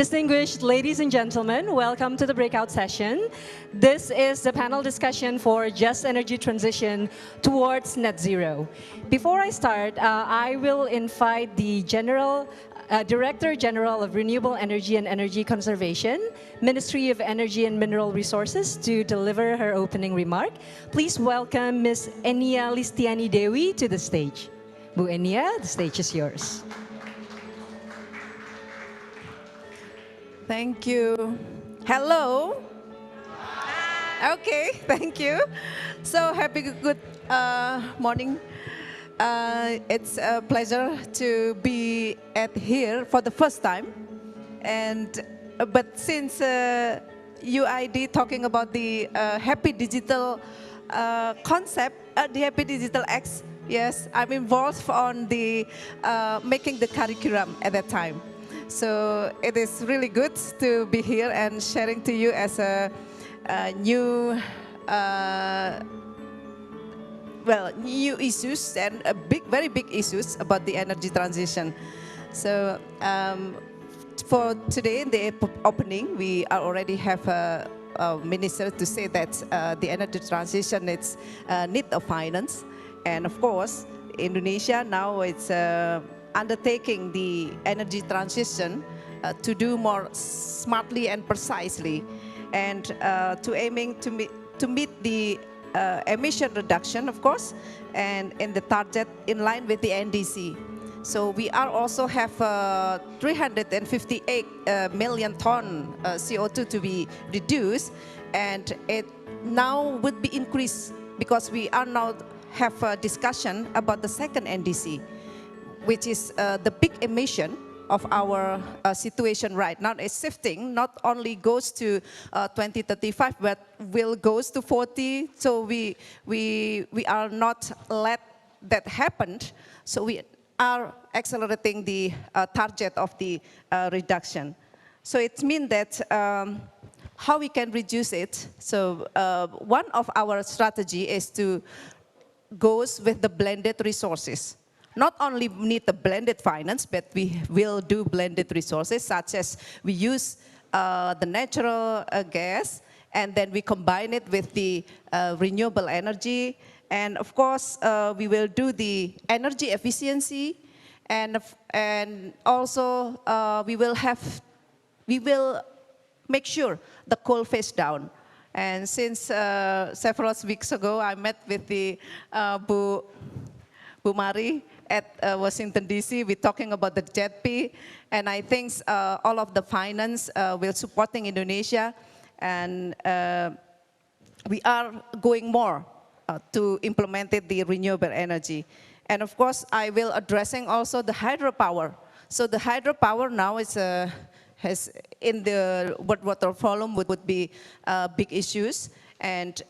Distinguished ladies and gentlemen, welcome to the breakout session. This is the panel discussion for just energy transition towards net zero. Before I start, I will invite the Director General of Renewable Energy and Energy Conservation, Ministry of Energy and Mineral Resources, to deliver her opening remark. Please welcome Ms. Enia Listiani Dewi to the stage. Bu Enia, the stage is yours. Thank you. Hello. Okay, thank you. So happy good morning. It's a pleasure to be at here for the first time. But since UID talking about the happy digital concept, the happy digital X, yes, I'm involved on the making the curriculum at that time. So it is really good to be here and sharing to you as a new, new issues and very big issues about the energy transition. So for today, in the opening, we already have a minister to say that the energy transition is need of finance, and of course, Indonesia now it's undertaking the energy transition to do more smartly and precisely, and to aiming to meet the emission reduction, of course, and in the target in line with the NDC. So we are also have 358 million ton CO2 to be reduced, and it now would be increased because we are now have a discussion about the second NDC, which is the big emission of our situation right now. It's shifting, not only goes to 2035, but will goes to 40. So we are not let that happen. So we are accelerating the target of the reduction. So it means that how we can reduce it. So one of our strategy is to goes with the blended resources. Not only need the blended finance, but we will do blended resources, such as we use the natural gas, and then we combine it with the renewable energy. And of course, we will do the energy efficiency, and also we will make sure the coal phase down. And since several weeks ago, I met with the Bu Mari at Washington, D.C. We're talking about the GBFA, and I think all of the finance will supporting Indonesia, and we are going more to implement the renewable energy. And of course, I will addressing also the hydropower. So the hydropower now is has in the World Water Forum would be big issues, and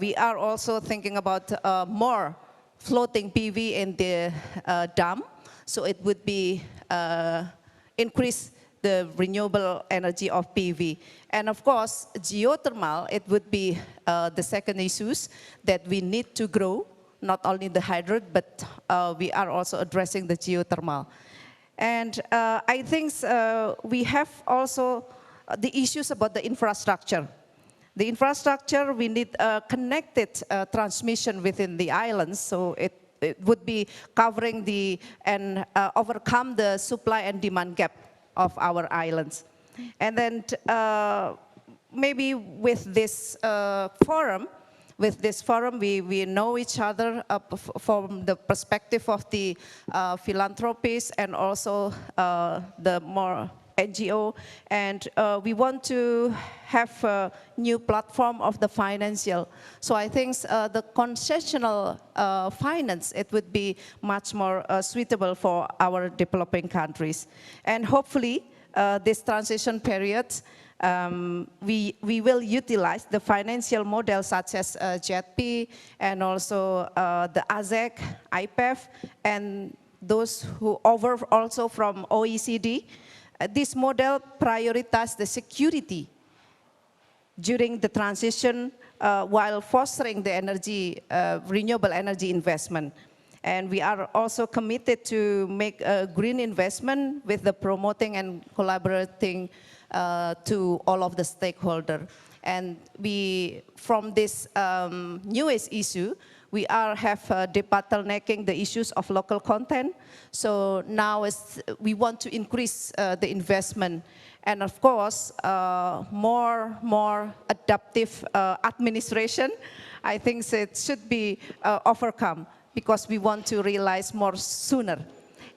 we are also thinking about more floating PV in the dam, so it would be increase the renewable energy of PV. And of course, geothermal, it would be the second issues that we need to grow, not only the hydro, but we are also addressing the geothermal. And I think we have also the issues about the infrastructure. The infrastructure, we need connected transmission within the islands, so it would be covering and overcome the supply and demand gap of our islands. And then maybe with this forum, we know each other from the perspective of the philanthropists and also the more NGO, and we want to have a new platform of the financial. So I think the concessional finance, it would be much more suitable for our developing countries. And hopefully, this transition period, we will utilize the financial model such as GBFA and also the ASEC, IPEF, and those who also from OECD. This model prioritizes the security during the transition while fostering the renewable energy investment. And we are also committed to make a green investment with the promoting and collaborating to all of the stakeholders. And we, from this newest issue, we have debottlenecking the issues of local content. So now we want to increase the investment. And of course, more adaptive administration, I think it should be overcome because we want to realize more sooner.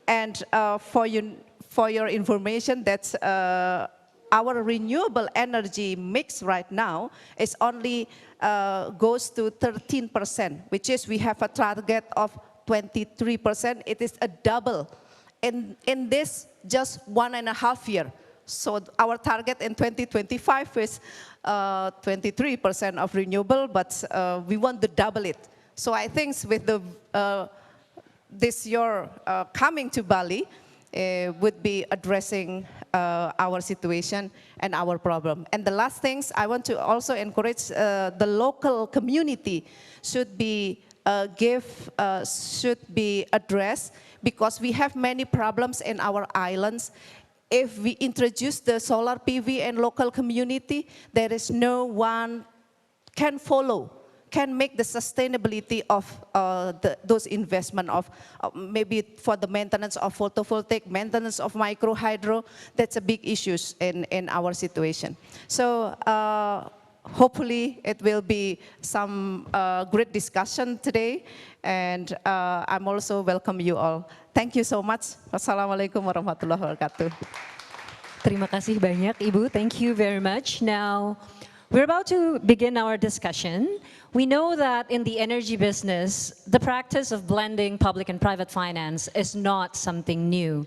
And for your information, that's our renewable energy mix right now is only goes to 13%, which is we have a target of 23%. It is a double in this just 1.5 years. So our target in 2025 is 23% of renewable, but we want to double it. So I think with this year coming to Bali, would be addressing our situation and our problem. And the last things, I want to also encourage the local community should be addressed because we have many problems in our islands. If we introduce the solar PV and local community, there is no one can follow, can make the sustainability of those investment of maybe for the maintenance of photovoltaic, maintenance of micro hydro. That's a big issue in our situation. So hopefully it will be some great discussion today, and I'm also welcome you all. Thank you so much. Wassalamualaikum warahmatullahi wabarakatuh. Terima kasih banyak, Ibu. Thank you very much. Now, we're about to begin our discussion. We know that in the energy business, the practice of blending public and private finance is not something new.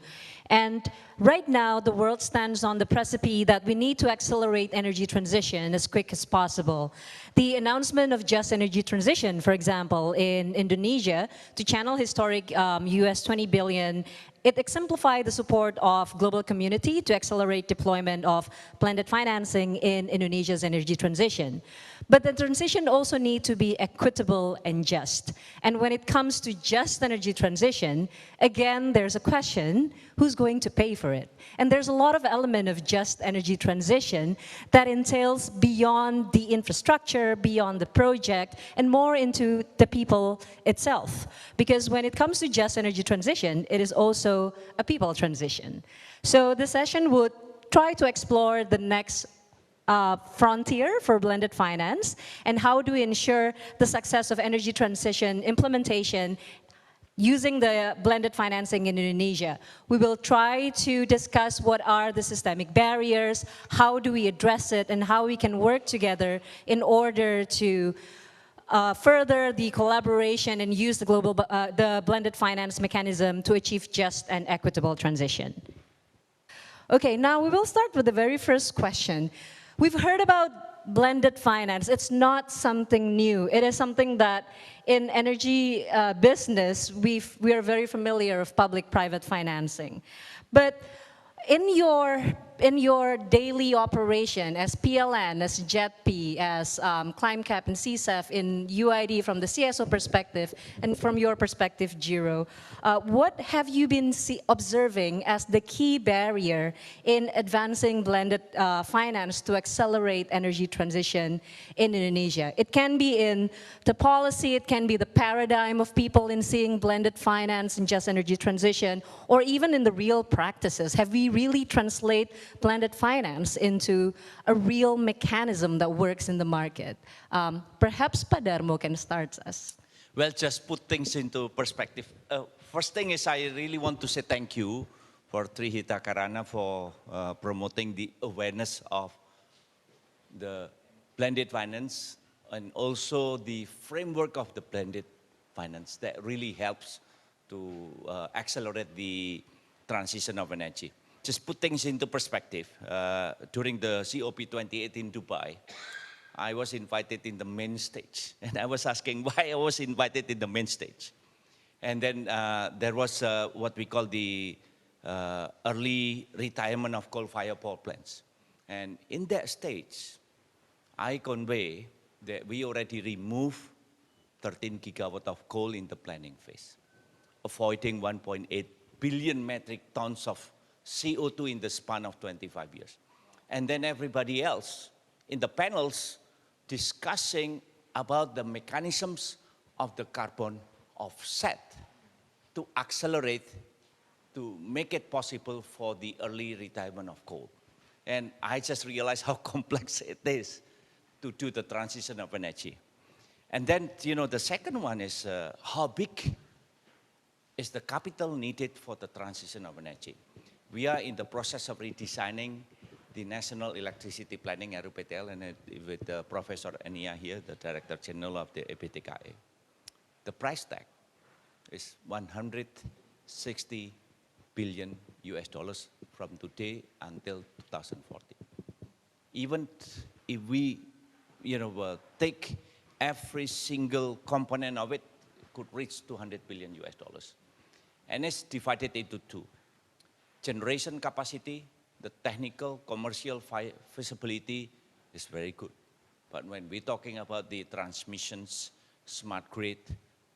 And right now, the world stands on the precipice that we need to accelerate energy transition as quick as possible. The announcement of just energy transition, for example, in Indonesia, to channel historic US 20 billion, it exemplified the support of global community to accelerate deployment of blended financing in Indonesia's energy transition. But the transition also needs to be equitable and just. And when it comes to just energy transition, again, there's a question, who's going to pay for it? And there's a lot of element of just energy transition that entails beyond the infrastructure, beyond the project, and more into the people itself. Because when it comes to just energy transition, it is also a people transition. So the session would try to explore the next frontier for blended finance and how do we ensure the success of energy transition implementation using the blended financing in Indonesia. We will try to discuss what are the systemic barriers, how do we address it, and how we can work together in order to further the collaboration and use the blended finance mechanism to achieve just and equitable transition. Okay, now we will start with the very first question. We've heard about blended finance. It's not something new. It is something that in energy business, we are very familiar of public-private financing. But in your daily operation as PLN, as JETP, as ClimeCap and CSEF in UID from the CSO perspective and from your perspective, Jiro, what have you been observing as the key barrier in advancing blended finance to accelerate energy transition in Indonesia? It can be in the policy, it can be the paradigm of people in seeing blended finance and just energy transition, or even in the real practices. Have we really translate blended finance into a real mechanism that works in the market? Perhaps Pak Darmo can start us. Well, just put things into perspective. First thing is I really want to say thank you for Hita Karana for promoting the awareness of the blended finance and also the framework of the blended finance that really helps to accelerate the transition of energy. Just put things into perspective. During the COP28 in Dubai, I was invited in the main stage. And I was asking why I was invited in the main stage. And then there was what we call the early retirement of coal-fired power plants. And in that stage, I convey that we already removed 13 gigawatt of coal in the planning phase. avoiding 1.8 billion metric tons of CO2 in the span of 25 years. And then everybody else in the panels discussing about the mechanisms of the carbon offset to accelerate, to make it possible for the early retirement of coal. And I just realized how complex it is to do the transition of energy. And then, the second one is how big is the capital needed for the transition of energy. We are in the process of redesigning the National Electricity Planning RUPTL, and with Professor Ania here, the Director General of the THK. The price tag is 160 billion US dollars from today until 2040. Even if we, take every single component of it, could reach 200 billion US dollars. And it's divided into two. Generation capacity, the technical, commercial feasibility is very good. But when we're talking about the transmissions, smart grid,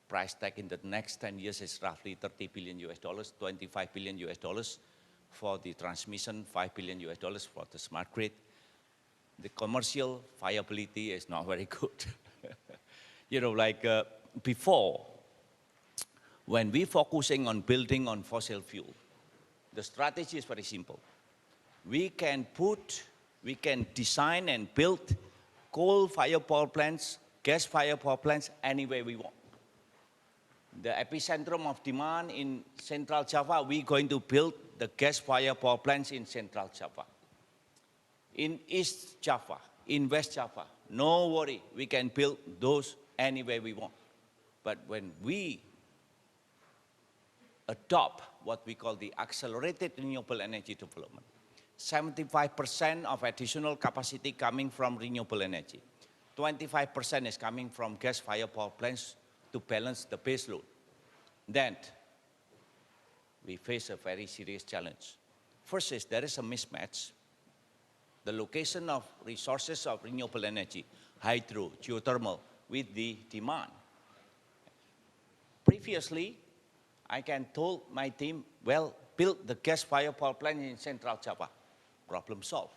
price tag in the next 10 years is roughly 30 billion US dollars, 25 billion US dollars for the transmission, 5 billion US dollars for the smart grid. The commercial viability is not very good. Before, when we're focusing on building on fossil fuel, the strategy is very simple. We can design and build coal-fired power plants, gas-fired power plants anywhere we want. The epicentrum of demand in Central Java, we're going to build the gas-fired power plants in Central Java. In East Java, in West Java, no worry, we can build those anywhere we want. But when we adopt what we call the accelerated renewable energy development, 75% of additional capacity coming from renewable energy, 25% is coming from gas-fired power plants to balance the base load. Then we face a very serious challenge. First is there is a mismatch. The location of resources of renewable energy, hydro, geothermal, with the demand. Previously, I can told my team, well, build the gas-fired power plant in Central Java. Problem solved.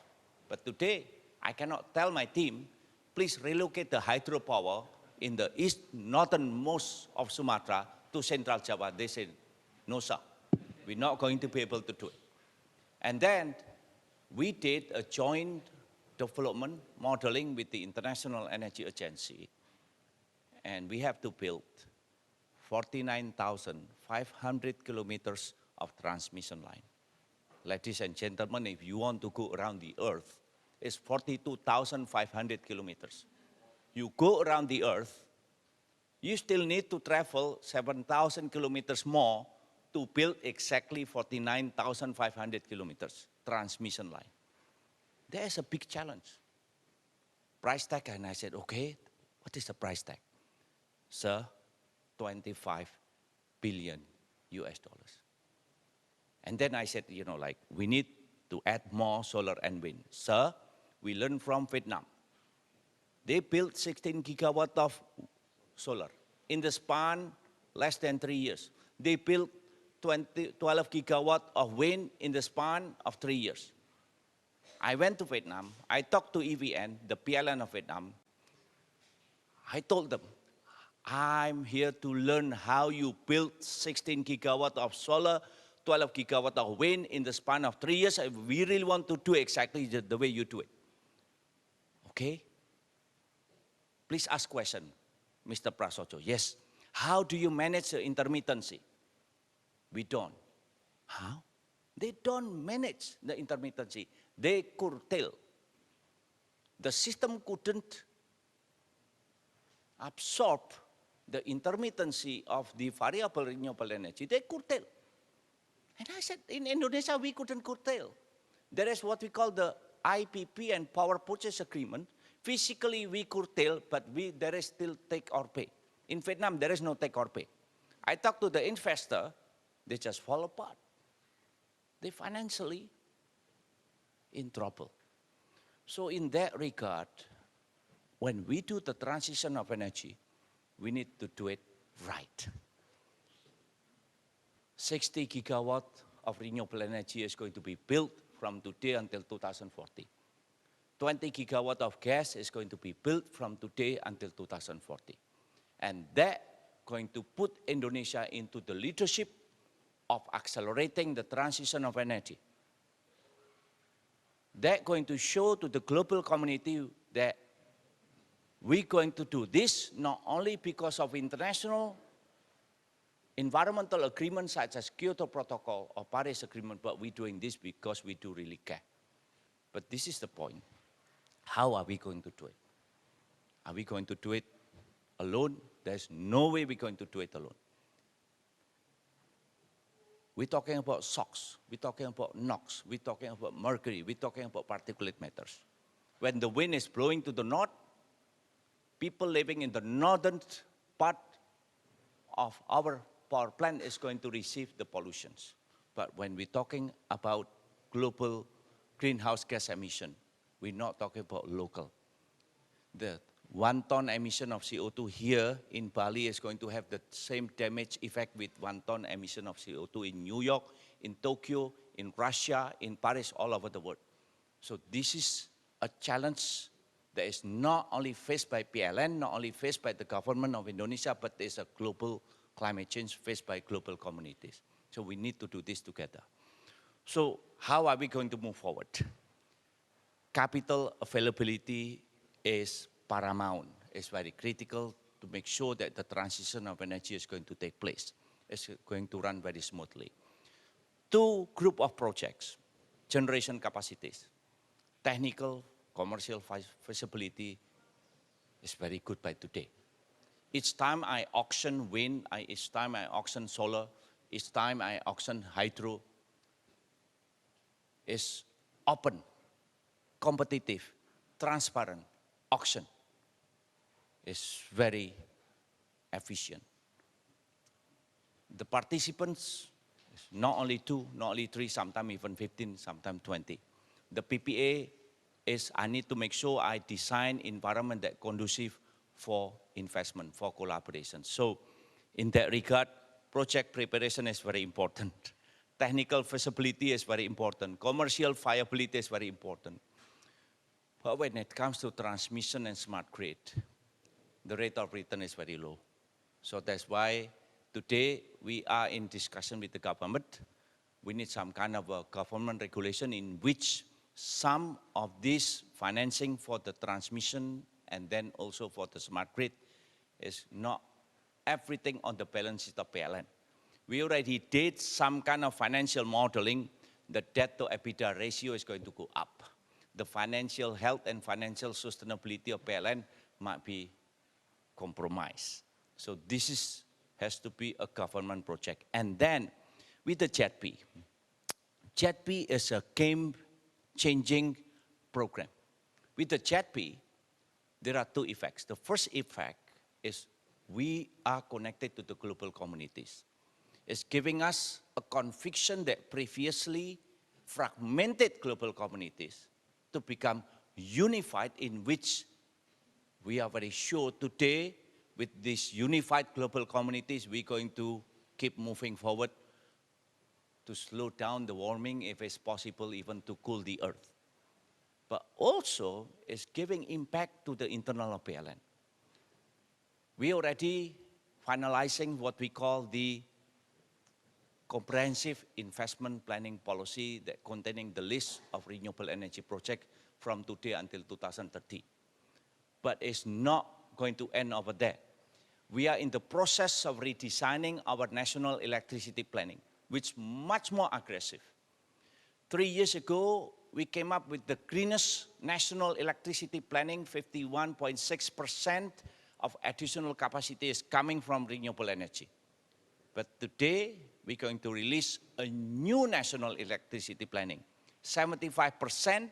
But today, I cannot tell my team, please relocate the hydropower in the northernmost of Sumatra to Central Java. They said, no, sir, we're not going to be able to do it. And then we did a joint development modeling with the International Energy Agency, and we have to build 49,500 kilometers of transmission line. Ladies and gentlemen, if you want to go around the earth, it's 42,500 kilometers. You go around the earth, you still need to travel 7,000 kilometers more to build exactly 49,500 kilometers transmission line. There's a big challenge. Price tag, and I said, okay, what is the price tag? Sir, 25 billion US dollars. And then I said, we need to add more solar and wind. Sir, we learned from Vietnam. They built 16 gigawatt of solar in the span less than 3 years. They built 12 gigawatt of wind in the span of 3 years. I went to Vietnam. I talked to EVN, the PLN of Vietnam. I told them, I'm here to learn how you build 16 gigawatt of solar, 12 gigawatt of wind in the span of 3 years. We really want to do exactly the way you do it. Okay? Please ask question, Mr. Prasojo. Yes. How do you manage the intermittency? We don't. How? They don't manage the intermittency. They curtail. The system couldn't absorb the intermittency of the variable renewable energy. They curtail. And I said, in Indonesia, we couldn't curtail. There is what we call the IPP and power purchase agreement. Physically, we curtail, but there is still take or pay. In Vietnam, there is no take or pay. I talked to the investor, they just fall apart. They financially in trouble. So in that regard, when we do the transition of energy, we need to do it right. 60 gigawatt of renewable energy is going to be built from today until 2040. 20 gigawatt of gas is going to be built from today until 2040. And that going to put Indonesia into the leadership of accelerating the transition of energy. That going to show to the global community that we're going to do this not only because of international environmental agreements such as Kyoto Protocol or Paris Agreement, but we're doing this because we do really care. But this is the point. How are we going to do it? Are we going to do it alone? There's no way we're going to do it alone. We're talking about SOx, we're talking about NOx, we're talking about mercury, we're talking about particulate matters. When the wind is blowing to the north, people living in the northern part of our power plant is going to receive the pollutions. But when we're talking about global greenhouse gas emission, we're not talking about local. The 1 ton emission of CO2 here in Bali is going to have the same damage effect with 1 ton emission of CO2 in New York, in Tokyo, in Russia, in Paris, all over the world. So this is a challenge that is not only faced by PLN, not only faced by the government of Indonesia, but it's a global climate change faced by global communities. So we need to do this together. So how are we going to move forward? Capital availability is paramount. It's very critical to make sure that the transition of energy is going to take place. It's going to run very smoothly. 2 group of projects, generation capacities, technical, commercial feasibility is very good by today. Each time I auction wind, each time I auction solar, each time I auction hydro, is open, competitive, transparent auction. Is very efficient. The participants, not only 2, not only 3, sometimes even 15, sometimes 20. The PPA is I need to make sure I design environment that conducive for investment, for collaboration. So in that regard, project preparation is very important. Technical feasibility is very important. Commercial viability is very important. But when it comes to transmission and smart grid, the rate of return is very low. So that's why today we are in discussion with the government. We need some kind of a government regulation in which some of this financing for the transmission and then also for the smart grid is not everything on the balance sheet of PLN. We already did some kind of financial modeling. The debt to EBITDA ratio is going to go up. The financial health and financial sustainability of PLN might be compromised. So this has to be a government project. And then with the JETP, JETP is a game-changing program. With the JETP, there are 2 effects. The first effect is we are connected to the global communities. It's giving us a conviction that previously fragmented global communities to become unified, in which we are very sure today with these unified global communities, we're going to keep moving forward to slow down the warming, if it's possible, even to cool the earth. But also, it's giving impact to the internal of PLN. We already finalizing what we call the comprehensive investment planning policy that containing the list of renewable energy projects from today until 2030. But it's not going to end over there. We are in the process of redesigning our national electricity planning, which is much more aggressive. 3 years ago, we came up with the greenest national electricity planning. 51.6% of additional capacity is coming from renewable energy. But today, we're going to release a new national electricity planning. 75%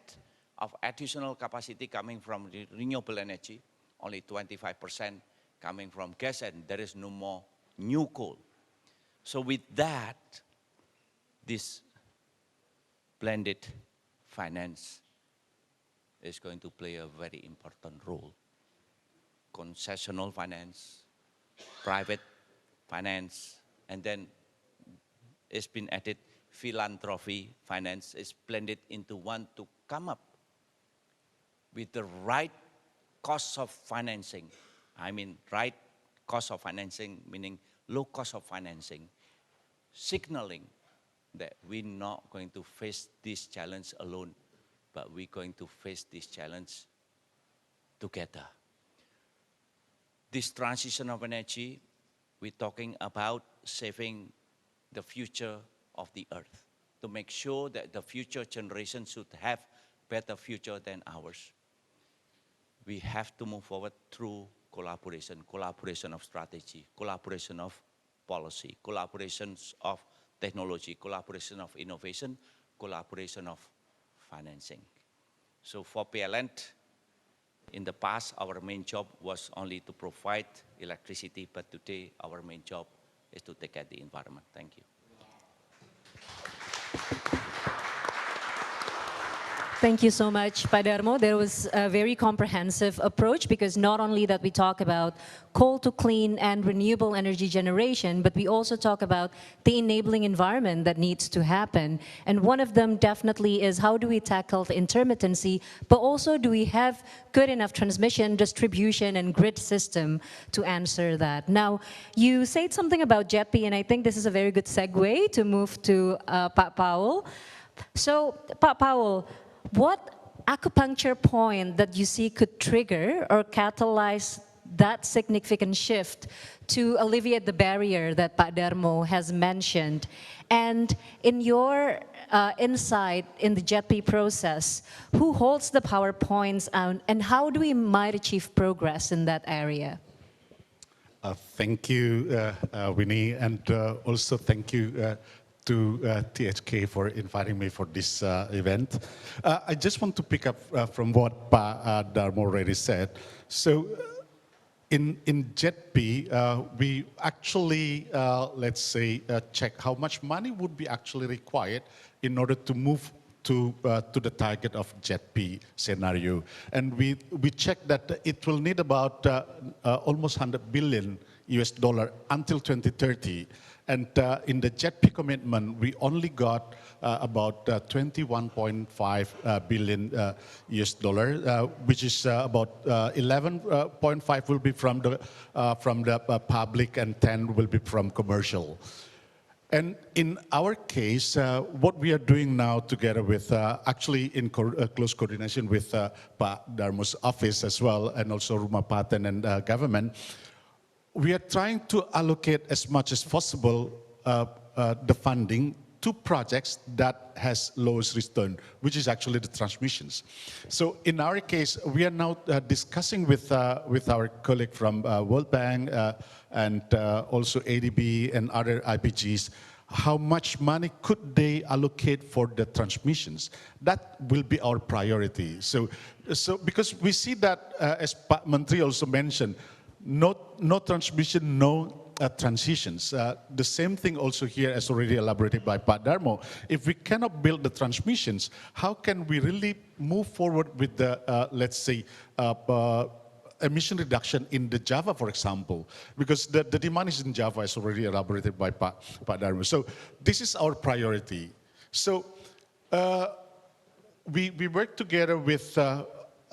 of additional capacity coming from renewable energy, only 25% coming from gas, and there is no more new coal. So with that, this blended finance is going to play a very important role. Concessional finance, private finance, and then it's been added philanthropy, finance is blended into one to come up with the right cost of financing. I mean, right cost of financing, meaning low cost of financing, signaling that we're not going to face this challenge alone, but we're going to face this challenge together. This transition of energy, we're talking about saving the future of the earth, to make sure that the future generations should have better future than ours. We have to move forward through collaboration, collaboration of strategy, collaboration of policy, collaborations of technology, collaboration of innovation, collaboration of financing. So for PLN, in the past, our main job was only to provide electricity, but today our main job is to take care of the environment. Thank you. Thank you so much, Pak Darmo. There was a very comprehensive approach, because not only that we talk about coal to clean and renewable energy generation, but we also talk about the enabling environment that needs to happen. And one of them definitely is, how do we tackle the intermittency, but also do we have good enough transmission, distribution, and grid system to answer that? Now, you said something about JETP, and I think this is a very good segue to move to Pak Paul. So, Pak Paul, what acupuncture point that you see could trigger or catalyze that significant shift to alleviate the barrier that Pak Darmo has mentioned? And in your insight in the JETP process, who holds the power points, and how do we might achieve progress in that area? Thank you, Winnie, and also thank you to THK for inviting me for this event. I just want to pick up from what Pak Darmo already said. So in JETP, we actually, let's say, check how much money would be actually required in order to move to the target of JETP scenario. And we check that it will need about almost 100 billion US dollar until 2030. And in the JETP commitment, we only got about 21.5 billion US dollar, which is about 11.5 will be from the public and 10 will be from commercial. And in our case, what we are doing now together with, actually in close coordination with Pak Darmo's office as well, and also Rumah Paten and government, we are trying to allocate as much as possible the funding to projects that has lowest return, which is actually the transmissions. So in our case, we are now discussing with our colleague from World Bank and also ADB and other IPGs, how much money could they allocate for the transmissions? That will be our priority. So because we see that, as Pak Menteri also mentioned, no transmission, no transitions. The same thing also here, as already elaborated by Pak Darmo. If we cannot build the transmissions, how can we really move forward with the, let's say, emission reduction in the Java, for example? Because the demand is in Java, as already elaborated by Pak Darmo. So this is our priority. So we work together with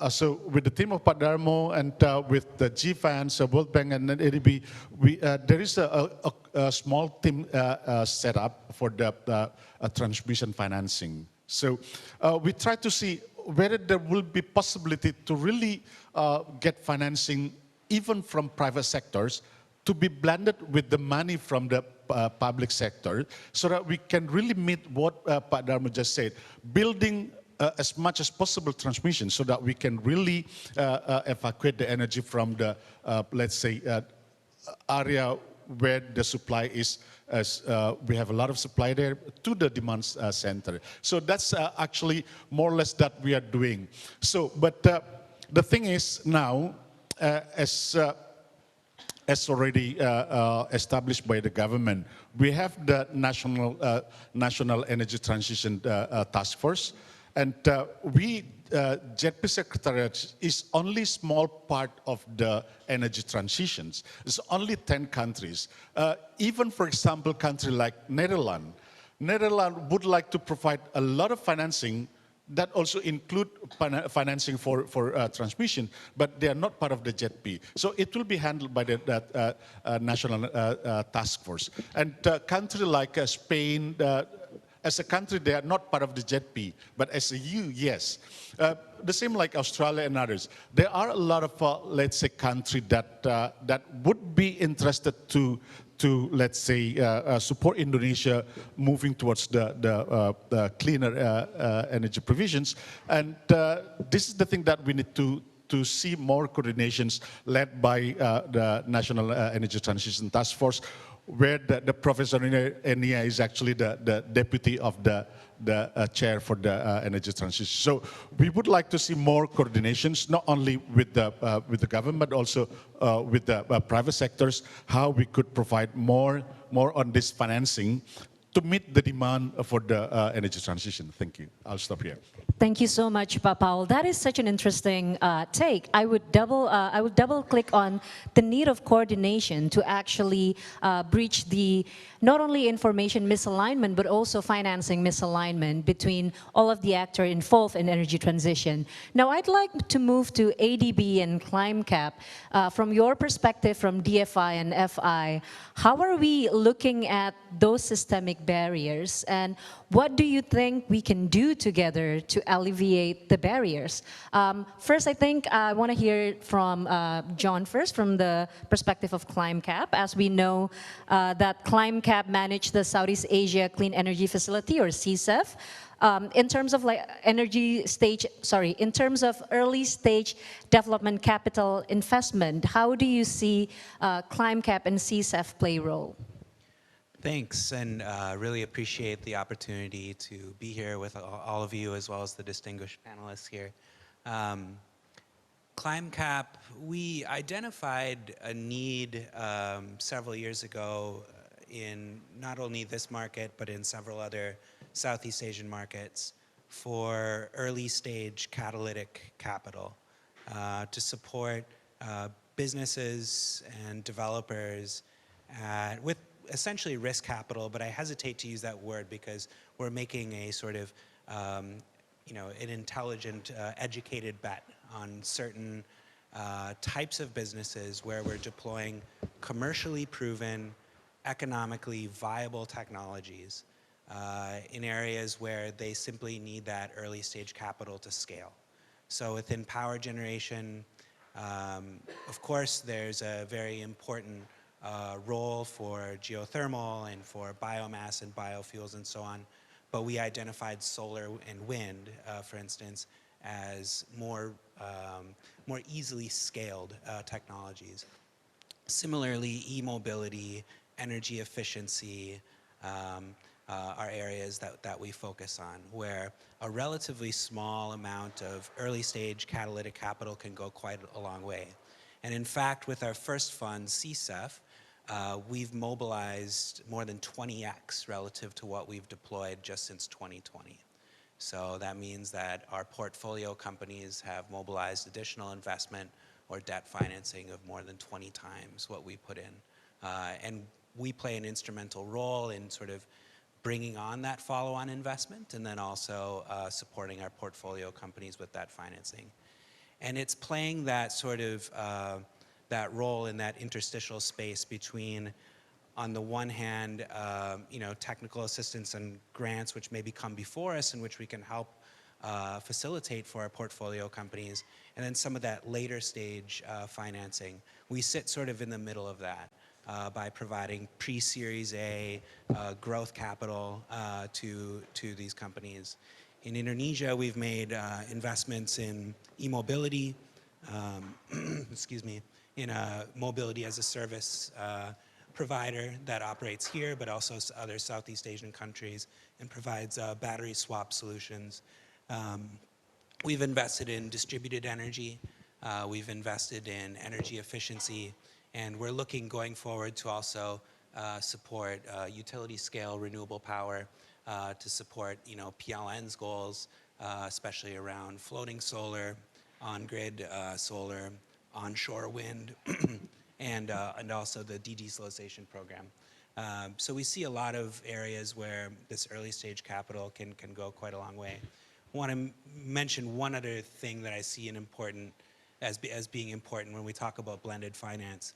so with the team of Pak Darmo and with the GFANs, World Bank and ADB, there is a small team set up for the transmission financing. So we try to see whether there will be possibility to really get financing even from private sectors to be blended with the money from the public sector, so that we can really meet what Pak Darmo just said, building as much as possible transmission, so that we can really evacuate the energy from the, let's say, area where the supply is, we have a lot of supply there, to the demand center. So that's actually more or less that we are doing. So, but the thing is now, as already established by the government, we have the National Energy Transition Task Force. And JETP Secretariat is only small part of the energy transitions. It's only 10 countries. Even, for example, country like Netherlands, Netherlands would like to provide a lot of financing that also include financing for transmission, but they are not part of the JETP. So it will be handled by the national task force. And a country like Spain, as a country, they are not part of the JETP, but as a EU, yes. The same like Australia and others. There are a lot of, let's say, countries that would be interested to let's say, support Indonesia moving towards the cleaner energy provisions. And this is the thing that we need to see more coordinations led by the National Energy Transition Task Force, where the Professor Enia is actually the deputy of the chair for the energy transition. So we would like to see more coordinations, not only with the government, but also with the private sectors, how we could provide more on this financing to meet the demand for the energy transition. Thank you. I'll stop here. Thank you so much, Pak Paul. That is such an interesting take. I would double click on the need of coordination to actually breach the not only information misalignment, but also financing misalignment between all of the actors involved in energy transition. Now, I'd like to move to ADB and ClimeCap. From your perspective, from DFI and FI, how are we looking at those systemic barriers, and what do you think we can do together to alleviate the barriers? First, I think I want to hear from John first, from the perspective of ClimeCap. As we know that ClimeCap managed the Southeast Asia Clean Energy Facility, or CSEF. In terms of in terms of early stage development capital investment, how do you see ClimeCap and CSEF play a role? Thanks, and really appreciate the opportunity to be here with all of you, as well as the distinguished panelists here. ClimeCap, we identified a need several years ago in not only this market, but in several other Southeast Asian markets for early stage catalytic capital to support businesses and developers with essentially risk capital, but I hesitate to use that word because we're making a sort of, an intelligent, educated bet on certain types of businesses where we're deploying commercially proven, economically viable technologies in areas where they simply need that early stage capital to scale. So within power generation, of course, there's a very important role for geothermal and for biomass and biofuels and so on, but we identified solar and wind, for instance, as more easily scaled technologies. Similarly, e-mobility, energy efficiency are areas that we focus on, where a relatively small amount of early stage catalytic capital can go quite a long way. And in fact, with our first fund, CSEF, we've mobilized more than 20x relative to what we've deployed just since 2020. So that means that our portfolio companies have mobilized additional investment or debt financing of more than 20 times what we put in. And we play an instrumental role in sort of bringing on that follow-on investment and then also supporting our portfolio companies with that financing. And it's playing that sort of that role in that interstitial space between, on the one hand, technical assistance and grants which maybe come before us in which we can help facilitate for our portfolio companies, and then some of that later stage financing. We sit sort of in the middle of that by providing pre-Series A growth capital to these companies. In Indonesia, we've made investments in e-mobility, excuse me, in a mobility as a service provider that operates here, but also other Southeast Asian countries, and provides battery swap solutions. We've invested in distributed energy. We've invested in energy efficiency, and we're looking going forward to also support utility scale renewable power to support PLN's goals, especially around floating solar, on-grid solar, onshore wind, and also the de-dieselization program. So we see a lot of areas where this early stage capital can go quite a long way. I want to mention one other thing that I see as being important when we talk about blended finance.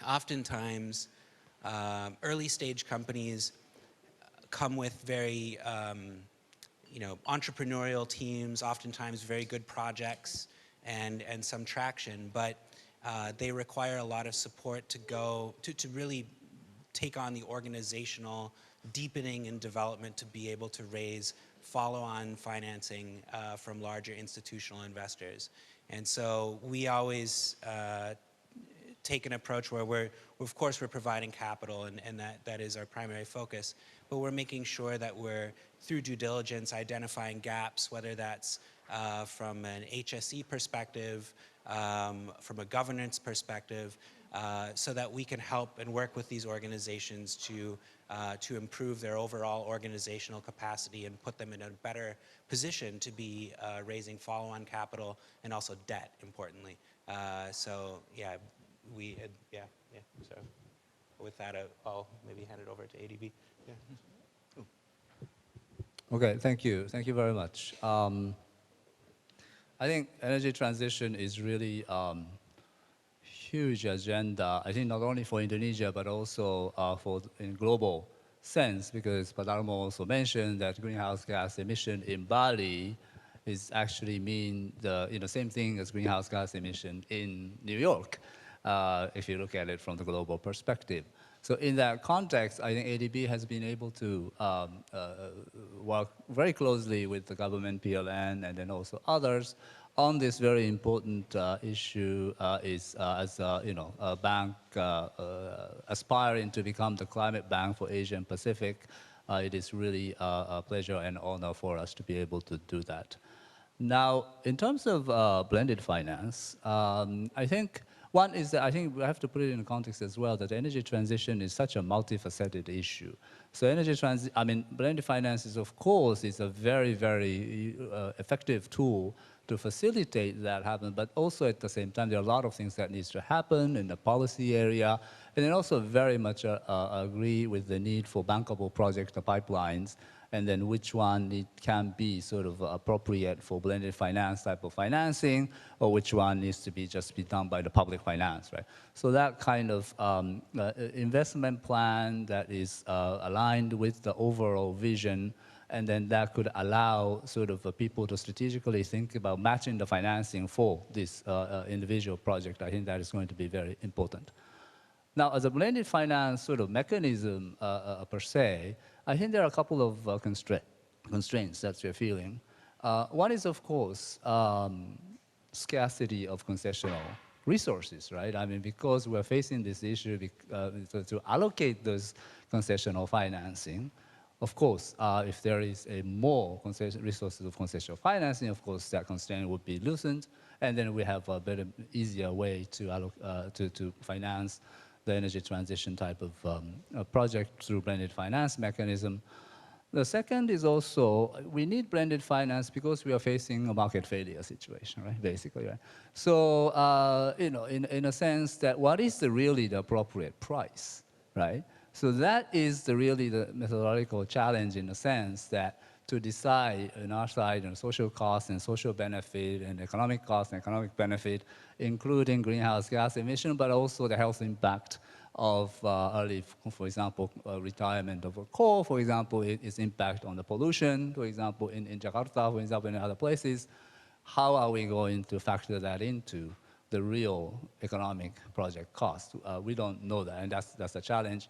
Oftentimes, early stage companies come with very entrepreneurial teams, oftentimes very good projects and some traction, but they require a lot of support to really take on the organizational deepening and development to be able to raise follow-on financing from larger institutional investors. And so we always take an approach where of course we're providing capital and that is our primary focus, but we're making sure that we're, through due diligence, identifying gaps, whether that's from an HSE perspective, from a governance perspective, so that we can help and work with these organizations to improve their overall organizational capacity and put them in a better position to be raising follow-on capital and also debt, importantly. So yeah, so with that, I'll maybe hand it over to ADB. Yeah. Okay, thank you. Thank you very much. I think energy transition is really huge agenda, I think not only for Indonesia, but also in global sense, because Padarmo also mentioned that greenhouse gas emission in Bali is actually mean the same thing as greenhouse gas emission in New York, if you look at it from the global perspective. So in that context, I think ADB has been able to work very closely with the government, PLN, and then also others on this very important issue as a bank aspiring to become the climate bank for Asia and Pacific. It is really a pleasure and honor for us to be able to do that. Now, in terms of blended finance, I think one is that I think we have to put it in context as well that energy transition is such a multifaceted issue. So blended finance is, of course, is a very, very effective tool to facilitate that happen, but also at the same time, there are a lot of things that needs to happen in the policy area, and then also very much agree with the need for bankable project pipelines, and then which one can be sort of appropriate for blended finance type of financing, or which one needs to be just be done by the public finance, right? So that kind of investment plan that is aligned with the overall vision, and then that could allow sort of people to strategically think about matching the financing for this individual project. I think that is going to be very important. Now, as a blended finance sort of mechanism per se, I think there are a couple of constraints that we're feeling. One is, of course, scarcity of concessional resources, right? I mean, because we're facing this issue to allocate those concessional financing, of course, if there is a more resources of concessional financing, of course, that constraint would be loosened, and then we have a better, easier way to finance the energy transition type of project through blended finance mechanism. The second is also, we need blended finance because we are facing a market failure situation, right, basically, right? So, in a sense that what is really the appropriate price, right? So that is really the methodological challenge in the sense that to decide on our side on social cost and social benefit and economic cost and economic benefit, including greenhouse gas emission, but also the health impact of early, for example, retirement of coal, for example, its impact on the pollution, for example, in Jakarta, for example, in other places. How are we going to factor that into the real economic project cost? We don't know that, and that's a challenge.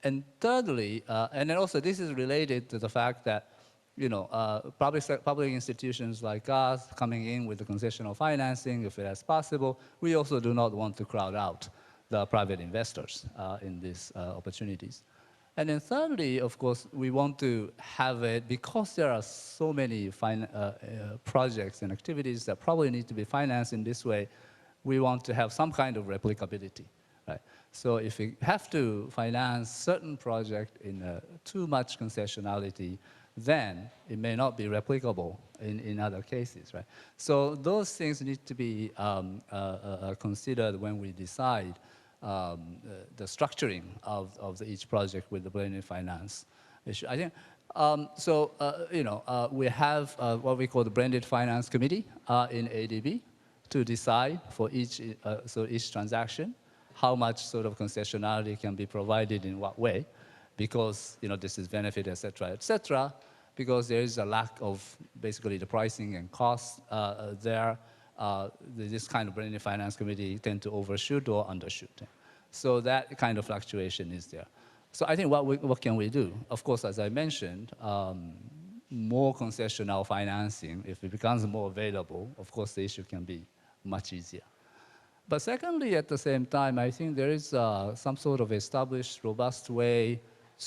And thirdly, and then also this is related to the fact that public institutions like us coming in with the concessional financing, if it is possible, we also do not want to crowd out the private investors in these opportunities. And then thirdly, of course, we want to have it, because there are so many projects and activities that probably need to be financed in this way, we want to have some kind of replicability, right? So if we have to finance certain project in too much concessionality, then it may not be replicable in other cases, right? So those things need to be considered when we decide the structuring of each project with the blended finance issue. I think, we have what we call the blended finance committee in ADB to decide for each transaction how much sort of concessionality can be provided in what way, because this is benefit, et cetera, because there is a lack of basically the pricing and cost there. This kind of blended finance committee tend to overshoot or undershoot. So that kind of fluctuation is there. So I think what can we do? Of course, as I mentioned, more concessional financing, if it becomes more available, of course the issue can be much easier. But secondly, at the same time, I think there is some sort of established, robust way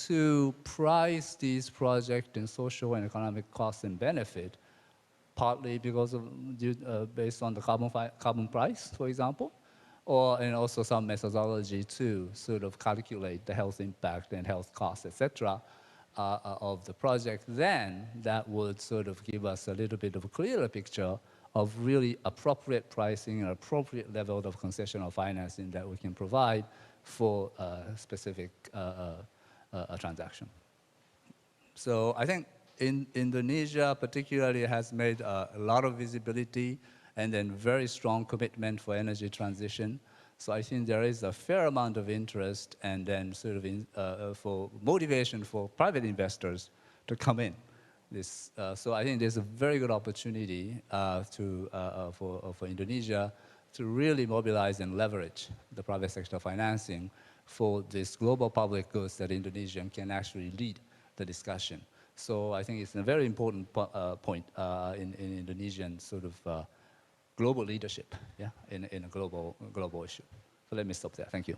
to price these projects in social and economic cost and benefit, partly because of based on the carbon price, for example, and also some methodology to sort of calculate the health impact and health costs, et cetera, of the project. Then that would sort of give us a little bit of a clearer picture of really appropriate pricing and appropriate level of concessional financing that we can provide for a specific transaction. So I think Indonesia particularly has made a lot of visibility and then very strong commitment for energy transition. So I think there is a fair amount of interest and then sort of for motivation for private investors to come in. So I think there's a very good opportunity for Indonesia to really mobilize and leverage the private sector financing for this global public goods that Indonesia can actually lead the discussion. So I think it's a very important point in Indonesian sort of global leadership, yeah, in a global issue. So let me stop there. Thank you.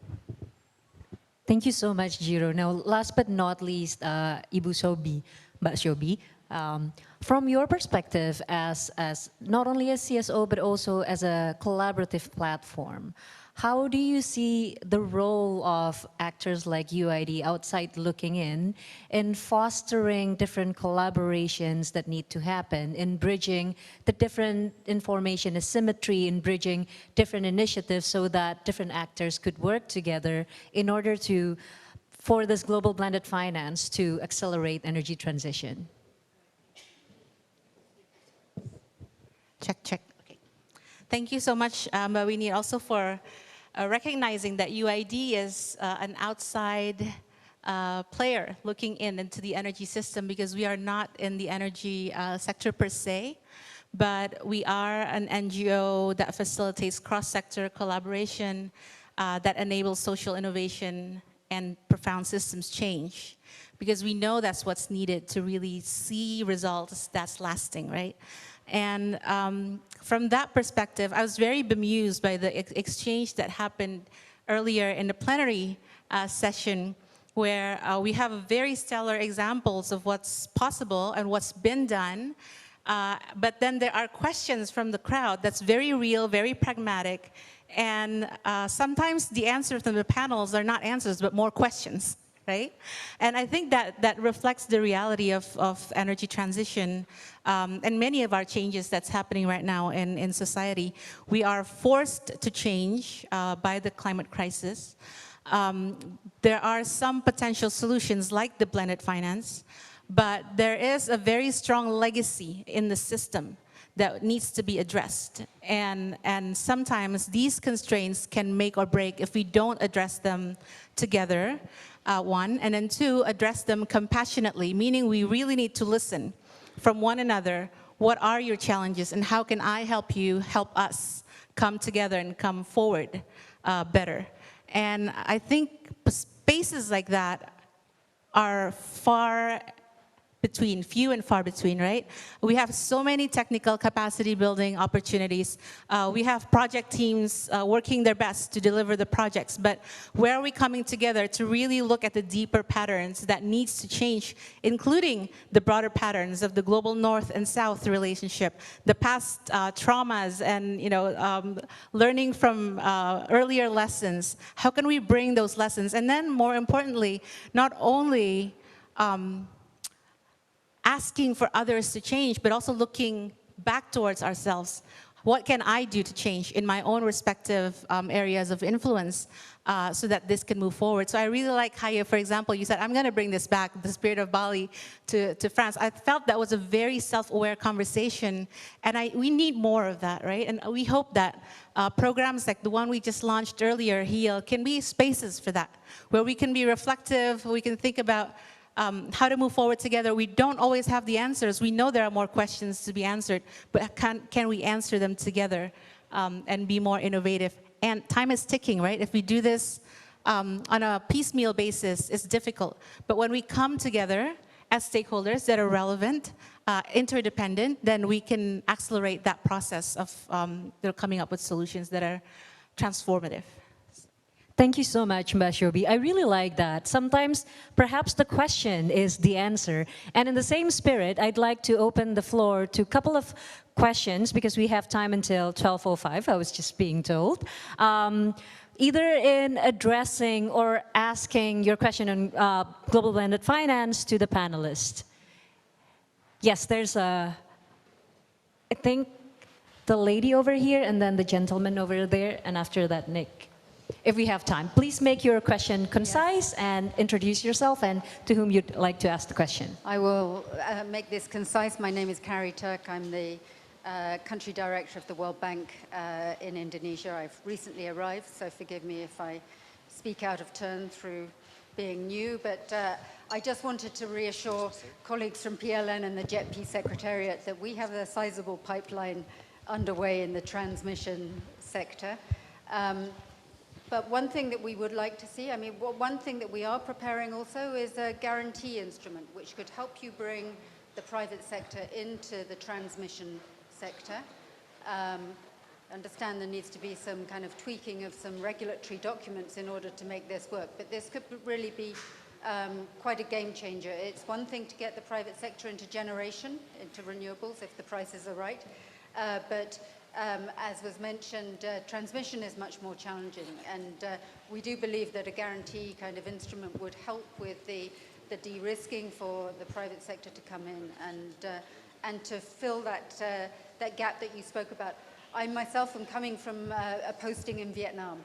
Thank you so much, Jiro. Now, last but not least, Ibu Sobi, Mbak Sobi, from your perspective as not only as CSO, but also as a collaborative platform, how do you see the role of actors like UID outside looking in fostering different collaborations that need to happen, in bridging the different information asymmetry, in bridging different initiatives so that different actors could work together in order for this global blended finance to accelerate energy transition? Check. Okay. Thank you so much, Mbak Winnie, also for recognizing that UID is an outside player looking into the energy system, because we are not in the energy sector per se, but we are an NGO that facilitates cross-sector collaboration that enables social innovation and profound systems change, because we know that's what's needed to really see results that's lasting, right? And from that perspective, I was very bemused by the exchange that happened earlier in the plenary session, where we have very stellar examples of what's possible and what's been done. But then there are questions from the crowd that's very real, very pragmatic. And sometimes the answers from the panels are not answers, but more questions. Right? And I think that reflects the reality of energy transition and many of our changes that's happening right now in society. We are forced to change by the climate crisis. There are some potential solutions like the blended finance, but there is a very strong legacy in the system that needs to be addressed. And sometimes these constraints can make or break if we don't address them together. One, and then two, address them compassionately, meaning we really need to listen from one another. What are your challenges, and how can I help you help us come together and come forward better? And I think spaces like that are few and far between, right? We have so many technical capacity building opportunities. We have project teams working their best to deliver the projects, but where are we coming together to really look at the deeper patterns that needs to change, including the broader patterns of the global North and South relationship, the past traumas, and learning from earlier lessons? How can we bring those lessons? And then more importantly, not only asking for others to change, but also looking back towards ourselves. what can I do to change in my own respective areas of influence so that this can move forward? So I really like how you, for example, you said, I'm going to bring this back, the spirit of Bali, to France. I felt that was a very self-aware conversation, and we need more of that, right? And we hope that programs like the one we just launched earlier, HEAL, can be spaces for that, where we can be reflective, we can think about how to move forward together. We don't always have the answers. We know there are more questions to be answered, but can we answer them together and be more innovative? And time is ticking, right? If we do this on a piecemeal basis, it's difficult. But when we come together as stakeholders that are relevant, interdependent, then we can accelerate that process of coming up with solutions that are transformative. Thank you so much, Mbak Shobi. I really like that. Sometimes, perhaps the question is the answer. And in the same spirit, I'd like to open the floor to a couple of questions, because we have time until 12:05, I was just being told. Either in addressing or asking your question on global blended finance to the panelists. Yes, there's I think the lady over here, and then the gentleman over there, and after that, Nick. If we have time, please make your question concise and introduce yourself and to whom you'd like to ask the question. I will make this concise. My name is Carrie Turk. I'm the country director of the World Bank in Indonesia. I've recently arrived, so forgive me if I speak out of turn through being new, but I just wanted to reassure colleagues from PLN and the JETP Secretariat that we have a sizable pipeline underway in the transmission sector. But one thing that we would like to see, one thing that we are preparing also is a guarantee instrument, which could help you bring the private sector into the transmission sector. Understand there needs to be some kind of tweaking of some regulatory documents in order to make this work, but this could really be quite a game changer. It's one thing to get the private sector into generation, into renewables, if the prices are right, but as was mentioned, transmission is much more challenging, and we do believe that a guarantee kind of instrument would help with the de-risking for the private sector to come in and to fill that gap that you spoke about. I myself am coming from a posting in Vietnam,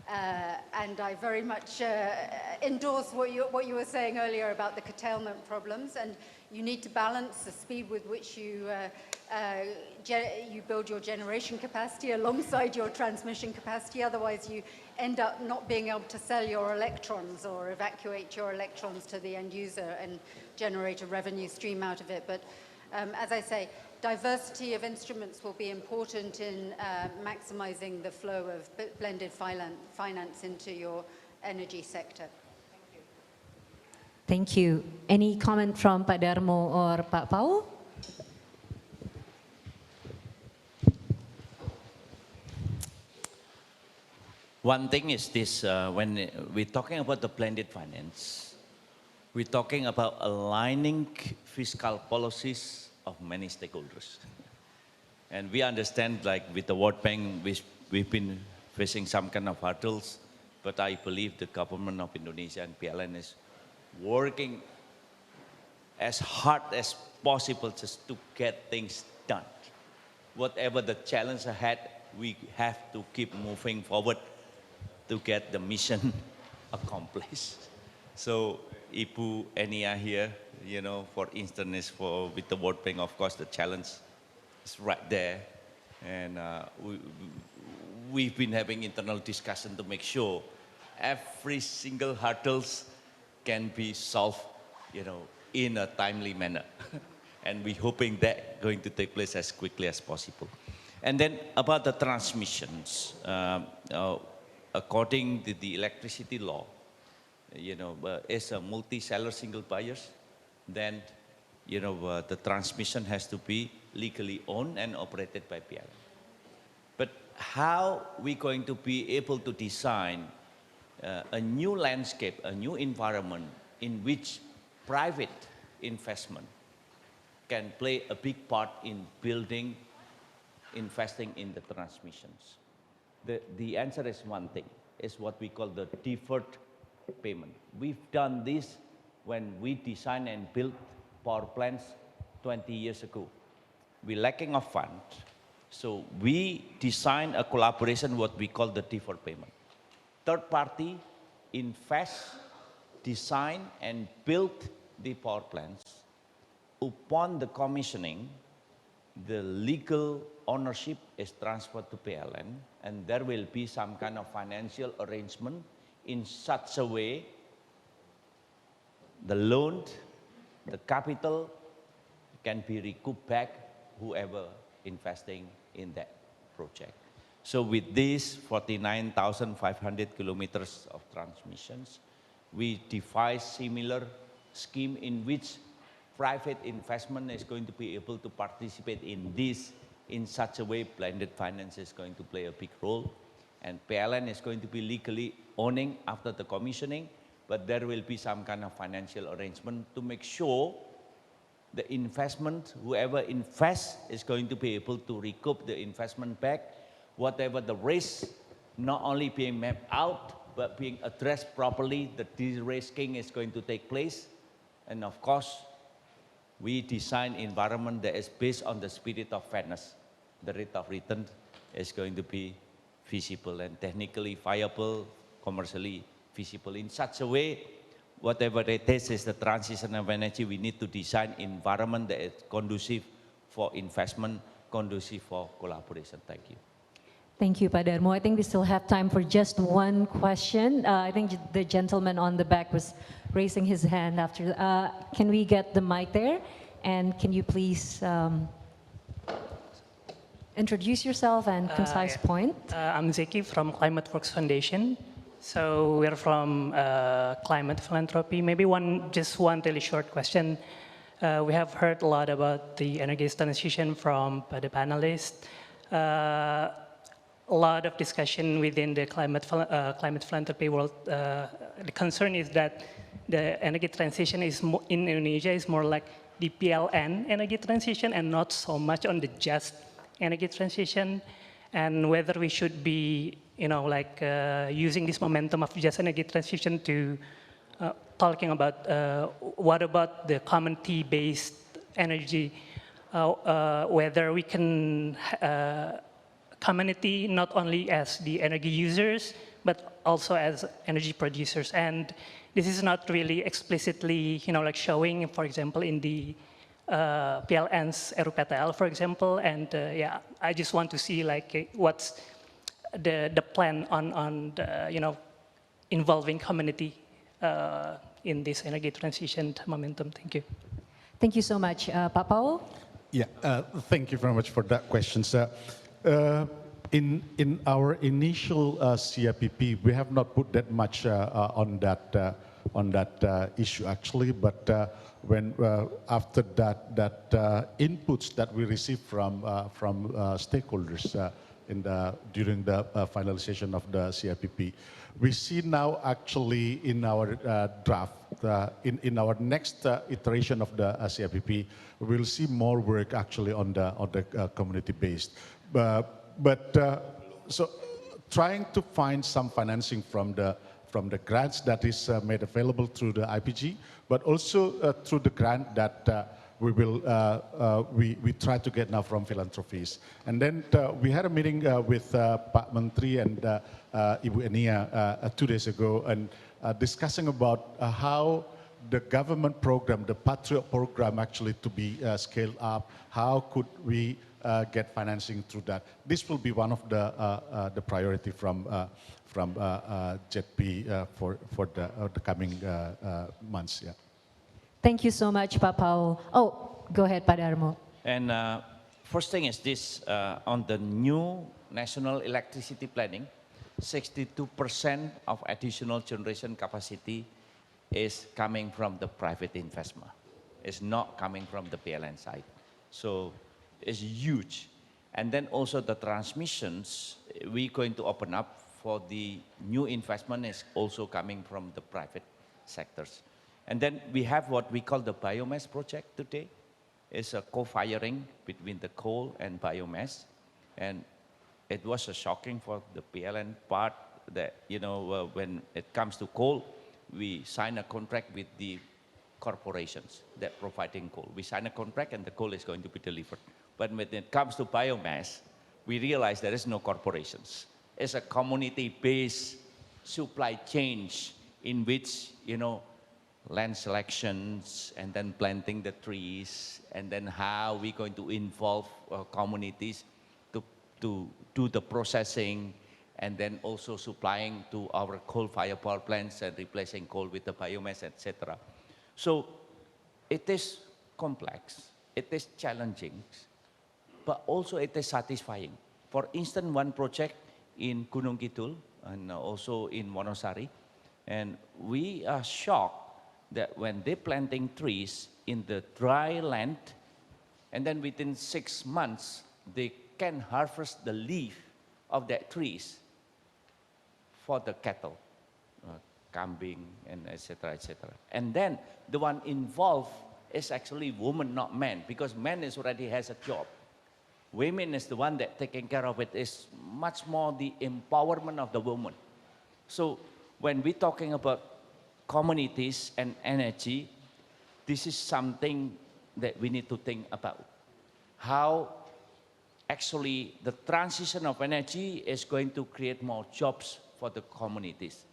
and I very much endorse what you were saying earlier about the curtailment problems, and you need to balance the speed with which you build your generation capacity alongside your transmission capacity. Otherwise, you end up not being able to sell your electrons or evacuate your electrons to the end user and generate a revenue stream out of it. But as I say, diversity of instruments will be important in maximizing the flow of blended finance into your energy sector. Thank you. Any comment from Pak Darmo or Pak Paul? One thing is this, when we're talking about the blended finance, we're talking about aligning fiscal policies of many stakeholders. And we understand, like with the World Bank, we've been facing some kind of hurdles, but I believe the government of Indonesia and PLN is working as hard as possible just to get things done. Whatever the challenge ahead, we have to keep moving forward to get the mission accomplished. So Ibu Enia here, you know, for instance, with the World Bank, of course, the challenge is right there. And we've been having internal discussion to make sure every single hurdles can be solved, you know, in a timely manner. And we're hoping that going to take place as quickly as possible. And then about the transmissions, according to the electricity law, you know, as a multi-seller single buyers, then, you know, the transmission has to be legally owned and operated by PLN. But how we going to be able to design a new landscape, a new environment in which private investment can play a big part in building, investing in the transmissions? The answer is one thing, is what we call the deferred payment. We've done this when we designed and built power plants 20 years ago. We're lacking of funds, So we design a collaboration, what we call the deferred payment. Third party invest, design, and build the power plants. Upon the commissioning, the legal ownership is transferred to PLN, and there will be some kind of financial arrangement in such a way the loan, the capital can be recouped back whoever investing in that project. So with these 49,500 kilometers of transmissions, we devise similar scheme in which private investment is going to be able to participate in this in such a way blended finance is going to play a big role. And PLN is going to be legally owning after the commissioning, but there will be some kind of financial arrangement to make sure the investment, whoever invests is going to be able to recoup the investment back, whatever the risk, not only being mapped out, but being addressed properly, the de-risking is going to take place. And of course, we design environment that is based on the spirit of fairness. The rate of return is going to be feasible and technically viable, commercially feasible in such a way. Whatever it is the transition of energy, we need to design environment that is conducive for investment, conducive for collaboration. Thank you. Thank you, Pak Darmo. I think we still have time for just one question. I think the gentleman on the back was raising his hand after. Can we get the mic there? And can you please introduce yourself and concise point? I'm Zeki from Climate Works Foundation. So we're from climate philanthropy. Maybe just one really short question. We have heard a lot about the energy transition from the panelists. A lot of discussion within the climate philanthropy world. The concern is that the energy transition is in Indonesia is more like the PLN energy transition and not so much on the just energy transition, and whether we should be, using this momentum of just energy transition to talking about what about the commodity-based energy, whether we can community not only as the energy users, but also as energy producers. And this is not really explicitly, showing, for example, in the PLN's RUPTL, for example. And I just want to see what's the plan on the, involving community in this energy transition momentum. Thank you. Thank you so much. Pak Paul? Yeah, thank you very much for that question, sir. In our initial CIPP, we have not put that much on that issue actually, but when after that inputs that we received from stakeholders during the finalization of the CIPP, we see now actually in our draft, in our next iteration of the CIPP, we'll see more work actually on the community based. So trying to find some financing from the grants that is made available through the IPG, but also through the grant that we try to get now from philanthropies. And then we had a meeting with Pak Menteri and Ibu Enia 2 days ago, and discussing about how the government program, the Patriot program, actually to be scaled up. How could we get financing through that? This will be one of the priority from JETP for the coming months. Yeah. Thank you so much, Pak Paul. Oh, go ahead, Pak Darmo. And first thing is this, on the new national electricity planning, 62% of additional generation capacity is coming from the private investment. It's not coming from the PLN side. So it's huge. And then also the transmissions, we're going to open up for the new investment is also coming from the private sectors. And then we have what we call the biomass project today. It's a co-firing between the coal and biomass. And it was shocking for the PLN part that, when it comes to coal, we sign a contract with the corporations that providing coal. We sign a contract and the coal is going to be delivered. But when it comes to biomass, we realized there is no corporations. It's a community-based supply chain in which, land selections and then planting the trees and then how we're going to involve communities to do the processing and then also supplying to our coal-fired power plants and replacing coal with the biomass, etc. So it is complex, it is challenging, but also it is satisfying. For instance, one project in Gunung Kidul and also in Wonosari, and we are shocked that when they're planting trees in the dry land, and then within 6 months, they can harvest the leaf of that trees for the cattle, kambing, and etc., etc. And then the one involved is actually woman, not man, because man is already has a job. Women is the one that taking care of it, is much more the empowerment of the woman. So when we're talking about communities and energy, this is something that we need to think about. How actually the transition of energy is going to create more jobs for the communities,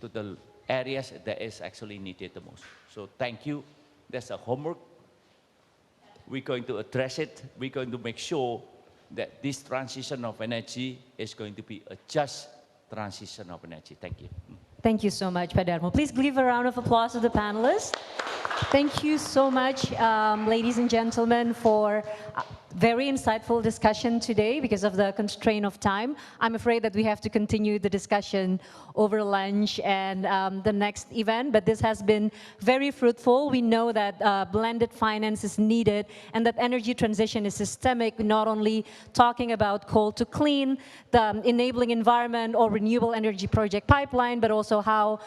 to the areas that is actually needed the most. So thank you. That's a homework. We're going to address it. We're going to make sure that this transition of energy is going to be a just transition of energy. Thank you. Thank you so much, Pak Darmo. Please give a round of applause to the panelists. Thank you so much, ladies and gentlemen, for a very insightful discussion today. Because of the constraint of time, I'm afraid that we have to continue the discussion over lunch and the next event, but this has been very fruitful. We know that blended finance is needed and that energy transition is systemic, not only talking about coal to clean, the enabling environment or renewable energy project pipeline, but also how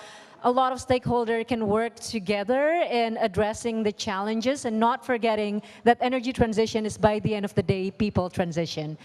a lot of stakeholders can work together in addressing the challenges and not forgetting that energy transition is, by the end of the day, people transition.